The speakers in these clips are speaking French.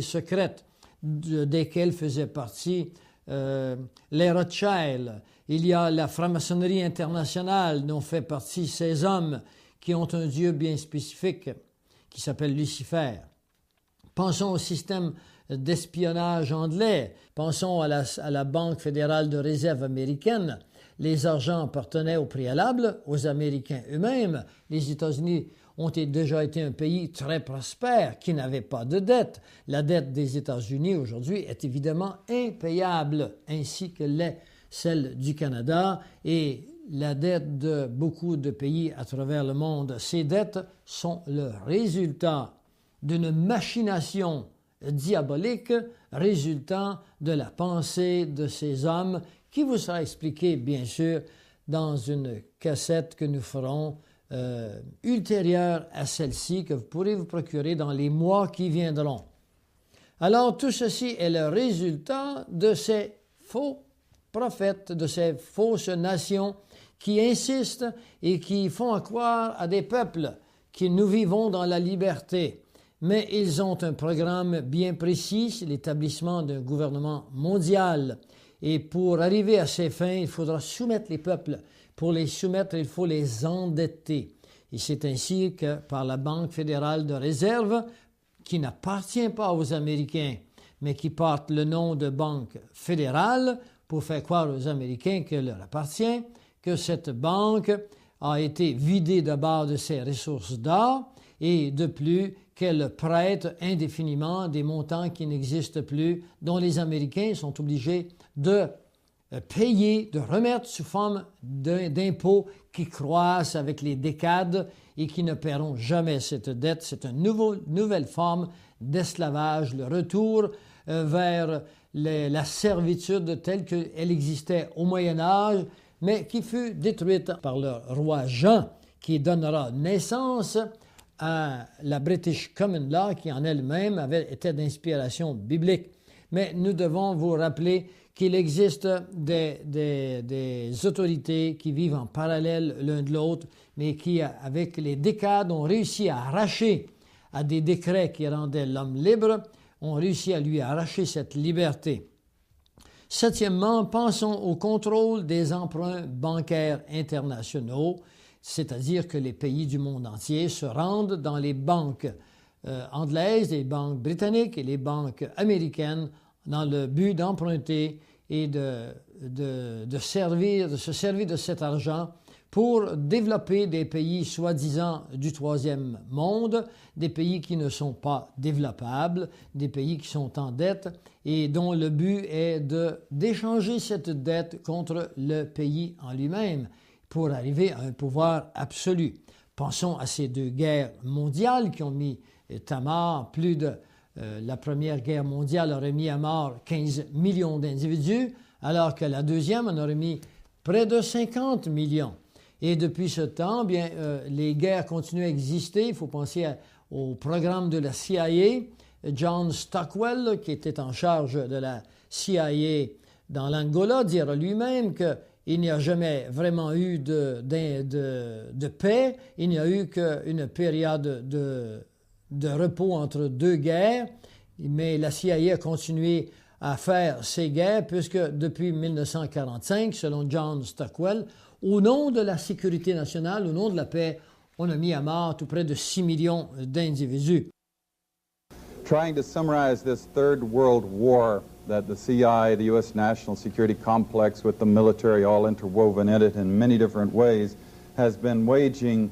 secrètes desquelles faisaient partie les Rothschild. Il y a la franc-maçonnerie internationale dont fait partie ces hommes qui ont un Dieu bien spécifique qui s'appelle Lucifer. Pensons au système d'espionnage anglais. Pensons à la Banque fédérale de réserve américaine. Les argents appartenaient au préalable aux Américains eux-mêmes. Les États-Unis ont déjà été un pays très prospère qui n'avait pas de dette. La dette des États-Unis aujourd'hui est évidemment impayable, ainsi que l'est celle du Canada et la dette de beaucoup de pays à travers le monde. Ces dettes sont le résultat d'une machination diabolique résultant de la pensée de ces hommes qui vous sera expliquée, bien sûr, dans une cassette que nous ferons ultérieure à celle-ci, que vous pourrez vous procurer dans les mois qui viendront. Alors, tout ceci est le résultat de ces faux prophètes, de ces fausses nations qui insistent et qui font croire à des peuples que nous vivons dans la liberté. Mais ils ont un programme bien précis, c'est l'établissement d'un gouvernement mondial. Et pour arriver à ces fins, il faudra soumettre les peuples. Pour les soumettre, il faut les endetter. Et c'est ainsi que par la Banque fédérale de réserve, qui n'appartient pas aux Américains, mais qui porte le nom de Banque fédérale, pour faire croire aux Américains qu'elle leur appartient, que cette banque a été vidée d'abord de ses ressources d'or et de plus qu'elle prête indéfiniment des montants qui n'existent plus, dont les Américains sont obligés de payer, de remettre sous forme d'impôts qui croissent avec les décades et qui ne paieront jamais cette dette. C'est une nouvelle forme d'esclavage, le retour vers la servitude telle qu'elle existait au Moyen Âge, mais qui fut détruite par le roi Jean, qui donnera naissance à la British Common Law, qui en elle-même était d'inspiration biblique. Mais nous devons vous rappeler qu'il existe des autorités qui vivent en parallèle l'un de l'autre, mais qui, avec les décades, ont réussi à arracher à des décrets qui rendaient l'homme libre, ont réussi à lui arracher cette liberté. Septièmement, pensons au contrôle des emprunts bancaires internationaux, c'est-à-dire que les pays du monde entier se rendent dans les banques anglaises, les banques britanniques et les banques américaines dans le but d'emprunter et de se servir de cet argent pour développer des pays soi-disant du troisième monde, des pays qui ne sont pas développables, des pays qui sont en dette et dont le but est d'échanger cette dette contre le pays en lui-même pour arriver à un pouvoir absolu. Pensons à ces deux guerres mondiales qui ont mis à mort la Première Guerre mondiale aurait mis à mort 15 millions d'individus, alors que la Deuxième en aurait mis près de 50 millions. Et depuis ce temps, les guerres continuent à exister. Il faut penser au programme de la CIA. John Stockwell, qui était en charge de la CIA dans l'Angola, dira lui-même qu'il n'y a jamais vraiment eu de paix. Il n'y a eu qu'une période de repos entre deux guerres, mais la CIA a continué à faire ces guerres puisque depuis 1945, selon John Stockwell, au nom de la sécurité nationale, au nom de la paix, on a mis à mort tout près de 6 millions d'individus. Trying to summarize this third world war that the CIA, the U.S. national security complex with the military all interwoven in it in many different ways, has been waging.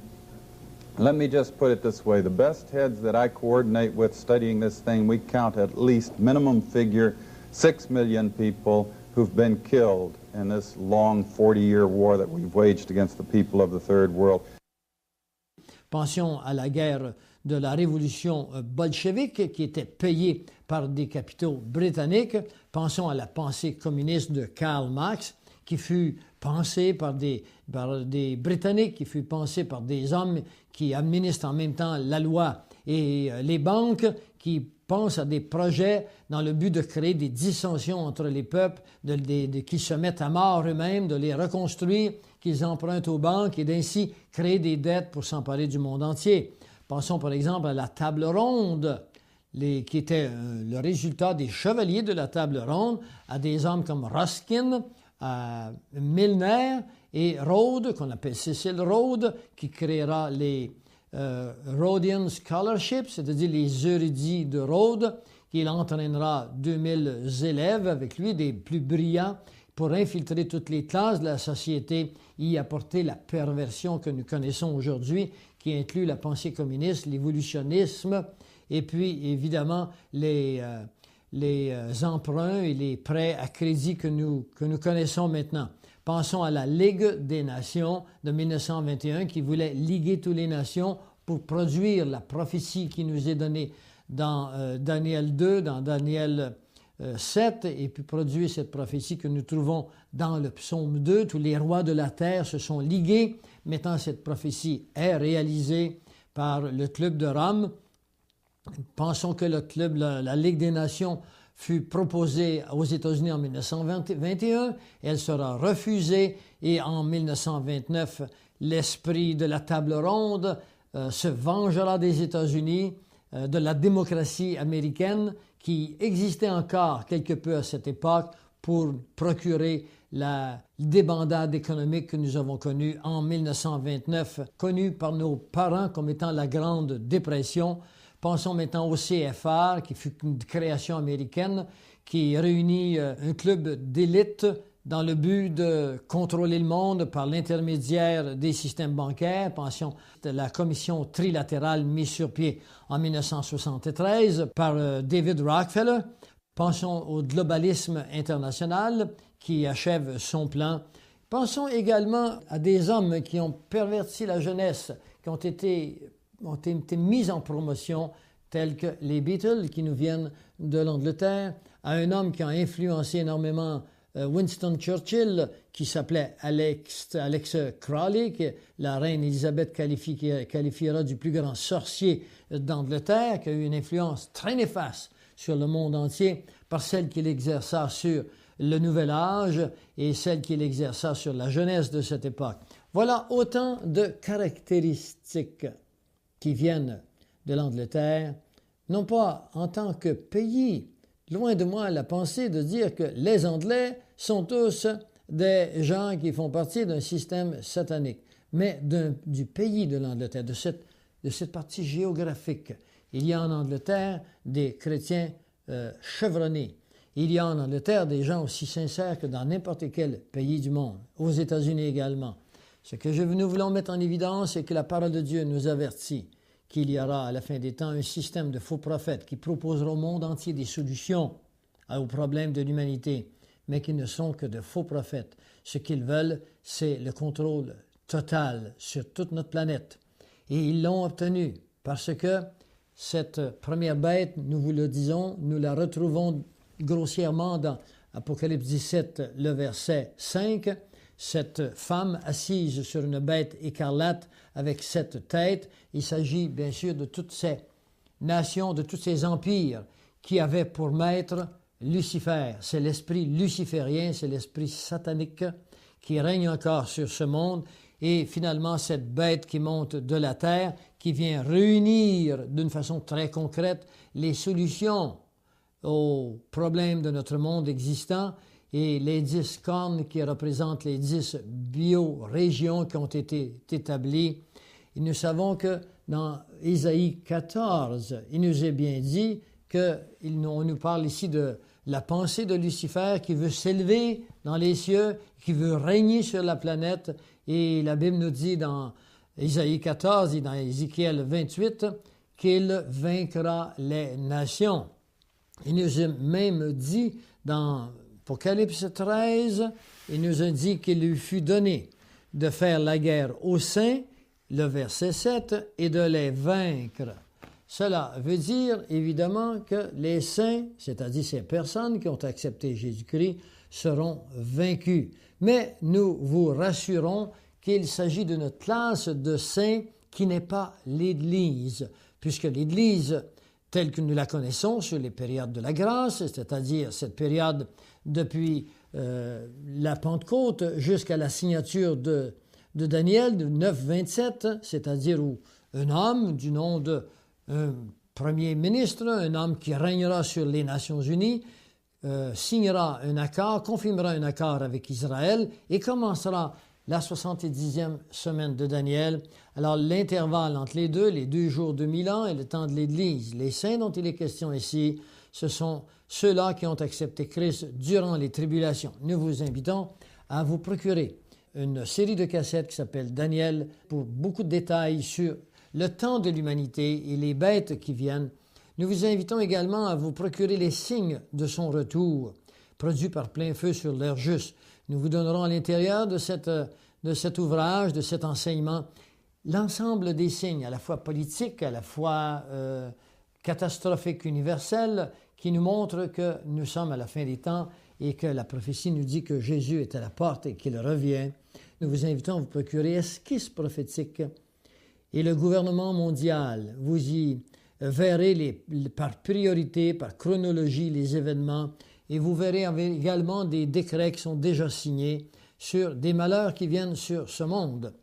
Let me just put it this way. The best heads that I coordinate with studying this thing, we count at least minimum figure 6 million people who've been killed in this long 40-year war that we've waged against the people of the Third World. Pensions à la guerre de la révolution bolchevique qui était payée par des capitaux britanniques. Pensons à la pensée communiste de Karl Marx qui fut pensée par des Britanniques, qui fut pensée par des hommes qui administrent en même temps la loi et les banques qui pensent à des projets dans le but de créer des dissensions entre les peuples, qui se mettent à mort eux-mêmes, de les reconstruire, qu'ils empruntent aux banques et d'ainsi créer des dettes pour s'emparer du monde entier. Pensons par exemple à la table ronde, qui étaient le résultat des chevaliers de la table ronde, à des hommes comme Ruskin, Milner et Rhodes, qu'on appelle Cecil Rhodes, qui créera les Rhodian Scholarships, c'est-à-dire les érudits de Rhodes. Il entraînera 2000 élèves avec lui, des plus brillants, pour infiltrer toutes les classes de la société, y apporter la perversion que nous connaissons aujourd'hui, qui inclut la pensée communiste, l'évolutionnisme, et puis évidemment les emprunts et les prêts à crédit que nous connaissons maintenant. Pensons à la Ligue des Nations de 1921 qui voulait liguer toutes les nations pour produire la prophétie qui nous est donnée dans Daniel 2, dans Daniel 7, et puis produire cette prophétie que nous trouvons dans le psaume 2. Tous les rois de la terre se sont ligués. Maintenant, cette prophétie est réalisée par le Club de Rome. Pensons que le club, la Ligue des Nations, fut proposée aux États-Unis en 1921. Elle sera refusée et en 1929, l'esprit de la table ronde se vengera des États-Unis, de la démocratie américaine qui existait encore quelque peu à cette époque pour procurer la débandade économique que nous avons connue en 1929, connue par nos parents comme étant la Grande Dépression. Pensons maintenant au CFR, qui fut une création américaine, qui réunit un club d'élite dans le but de contrôler le monde par l'intermédiaire des systèmes bancaires. Pensons à la commission trilatérale mise sur pied en 1973 par David Rockefeller. Pensons au globalisme international qui achève son plan. Pensons également à des hommes qui ont perverti la jeunesse, qui ont été mis en promotion, tels que les Beatles qui nous viennent de l'Angleterre, à un homme qui a influencé énormément Winston Churchill, qui s'appelait Alex Crowley, que la reine Élisabeth qualifiera du plus grand sorcier d'Angleterre, qui a eu une influence très néfaste sur le monde entier par celle qu'il exerça sur le Nouvel Âge et celle qu'il exerça sur la jeunesse de cette époque. Voilà autant de caractéristiques qui viennent de l'Angleterre, non pas en tant que pays. Loin de moi la pensée de dire que les Anglais sont tous des gens qui font partie d'un système satanique, mais du pays de l'Angleterre, de cette partie géographique. Il y a en Angleterre des chrétiens chevronnés. Il y a en Angleterre des gens aussi sincères que dans n'importe quel pays du monde, aux États-Unis également. Ce que nous voulons mettre en évidence, c'est que la parole de Dieu nous avertit qu'il y aura à la fin des temps un système de faux prophètes qui proposera au monde entier des solutions aux problèmes de l'humanité, mais qui ne sont que de faux prophètes. Ce qu'ils veulent, c'est le contrôle total sur toute notre planète. Et ils l'ont obtenu parce que cette première bête, nous vous le disons, nous la retrouvons grossièrement dans Apocalypse 17, le verset 5. Cette femme assise sur une bête écarlate avec 7 têtes. Il s'agit bien sûr de toutes ces nations, de tous ces empires qui avaient pour maître Lucifer. C'est l'esprit luciférien, c'est l'esprit satanique qui règne encore sur ce monde. Et finalement, cette bête qui monte de la terre, qui vient réunir d'une façon très concrète les solutions aux problèmes de notre monde existant, et les 10 cornes qui représentent les 10 biorégions qui ont été établies. Et nous savons que dans Ésaïe 14, il nous est bien dit qu'on nous parle ici de la pensée de Lucifer qui veut s'élever dans les cieux, qui veut régner sur la planète. Et la Bible nous dit dans Ésaïe 14 et dans Ézéchiel 28 qu'il vaincra les nations. Il nous est même dit dans Apocalypse 13, il nous a dit qu'il lui fut donné de faire la guerre aux saints, le verset 7, et de les vaincre. Cela veut dire évidemment que les saints, c'est-à-dire ces personnes qui ont accepté Jésus-Christ, seront vaincus. Mais nous vous rassurons qu'il s'agit d'une classe de saints qui n'est pas l'Église, puisque l'Église, telle que nous la connaissons sur les périodes de la grâce, c'est-à-dire cette période depuis la Pentecôte jusqu'à la signature de Daniel, de 9-27, c'est-à-dire où un homme du nom de premier ministre, un homme qui régnera sur les Nations Unies, signera un accord, confirmera un accord avec Israël et commencera la 70e semaine de Daniel. Alors l'intervalle entre les deux jours de 1000 ans et le temps de l'Église. Les saints dont il est question ici, ce sont ceux-là qui ont accepté Christ durant les tribulations. Nous vous invitons à vous procurer une série de cassettes qui s'appelle Daniel pour beaucoup de détails sur le temps de l'humanité et les bêtes qui viennent. Nous vous invitons également à vous procurer les signes de son retour, produits par plein feu sur l'heure juste. Nous vous donnerons à l'intérieur de cet ouvrage, de cet enseignement, l'ensemble des signes, à la fois politiques, à la fois catastrophiques universels, qui nous montrent que nous sommes à la fin des temps et que la prophétie nous dit que Jésus est à la porte et qu'il revient. Nous vous invitons à vous procurer esquisses prophétiques et le gouvernement mondial. Vous y verrez par priorité, par chronologie, les événements et vous verrez également des décrets qui sont déjà signés sur des malheurs qui viennent sur ce monde.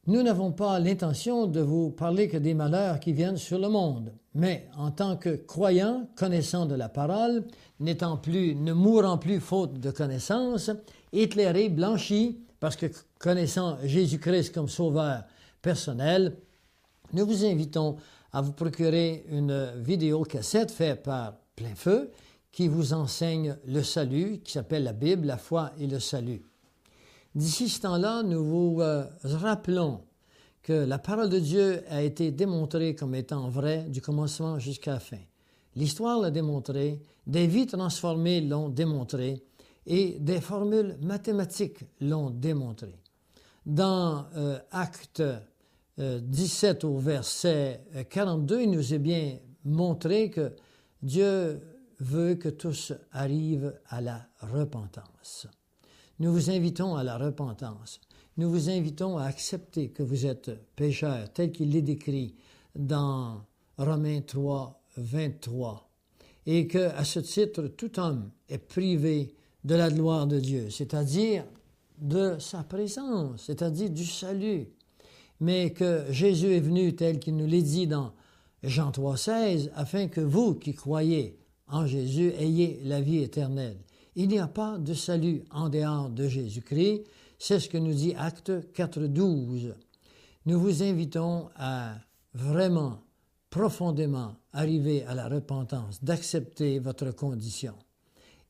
Nous n'avons pas l'intention de vous parler que des malheurs qui viennent sur le monde, mais en tant que croyants, connaissant de la parole, ne mourant plus faute de connaissance, éclairés, blanchis, parce que connaissant Jésus-Christ comme sauveur personnel, nous vous invitons à vous procurer une vidéocassette faite par Plein Feu qui vous enseigne le salut, qui s'appelle la Bible, la foi et le salut. D'ici ce temps-là, nous vous rappelons que la parole de Dieu a été démontrée comme étant vraie du commencement jusqu'à la fin. L'histoire l'a démontré, des vies transformées l'ont démontré et des formules mathématiques l'ont démontré. Dans Acte 17 au verset 42, il nous est bien montré que Dieu veut que tous arrivent à la repentance. Nous vous invitons à la repentance. Nous vous invitons à accepter que vous êtes pécheurs, tel qu'il est décrit dans Romains 3, 23, et qu'à ce titre, tout homme est privé de la gloire de Dieu, c'est-à-dire de sa présence, c'est-à-dire du salut. Mais que Jésus est venu tel qu'il nous l'est dit dans Jean 3, 16, afin que vous qui croyez en Jésus ayez la vie éternelle. Il n'y a pas de salut en dehors de Jésus-Christ. C'est ce que nous dit Acte 4, 12. Nous vous invitons à vraiment, profondément arriver à la repentance, d'accepter votre condition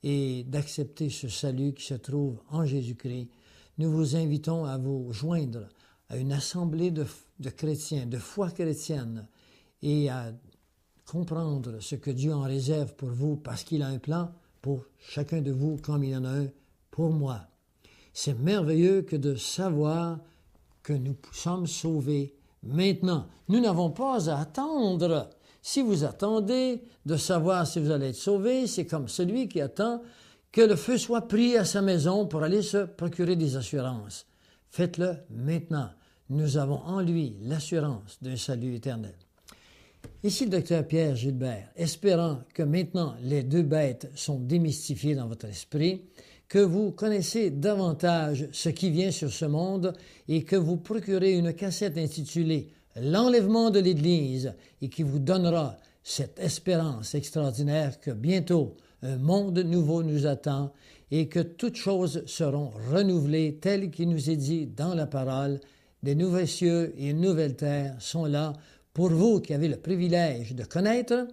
et d'accepter ce salut qui se trouve en Jésus-Christ. Nous vous invitons à vous joindre à une assemblée de chrétiens, de foi chrétienne, et à comprendre ce que Dieu en réserve pour vous, parce qu'il a un plan pour chacun de vous, comme il en a un pour moi. C'est merveilleux que de savoir que nous sommes sauvés maintenant. Nous n'avons pas à attendre. Si vous attendez de savoir si vous allez être sauvés, c'est comme celui qui attend que le feu soit pris à sa maison pour aller se procurer des assurances. Faites-le maintenant. Nous avons en lui l'assurance d'un salut éternel. Ici le docteur Pierre Gilbert, espérant que maintenant les deux bêtes sont démystifiées dans votre esprit, que vous connaissez davantage ce qui vient sur ce monde et que vous procurez une cassette intitulée « L'enlèvement de l'Église » et qui vous donnera cette espérance extraordinaire que bientôt un monde nouveau nous attend et que toutes choses seront renouvelées tel qu'il nous est dit dans la parole. Des nouveaux cieux et une nouvelle terre sont là pour vous qui avez le privilège de connaître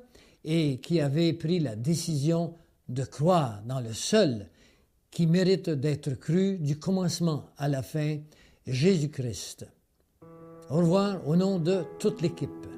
et qui avez pris la décision de croire dans le seul qui mérite d'être cru du commencement à la fin, Jésus-Christ. Au revoir au nom de toute l'équipe.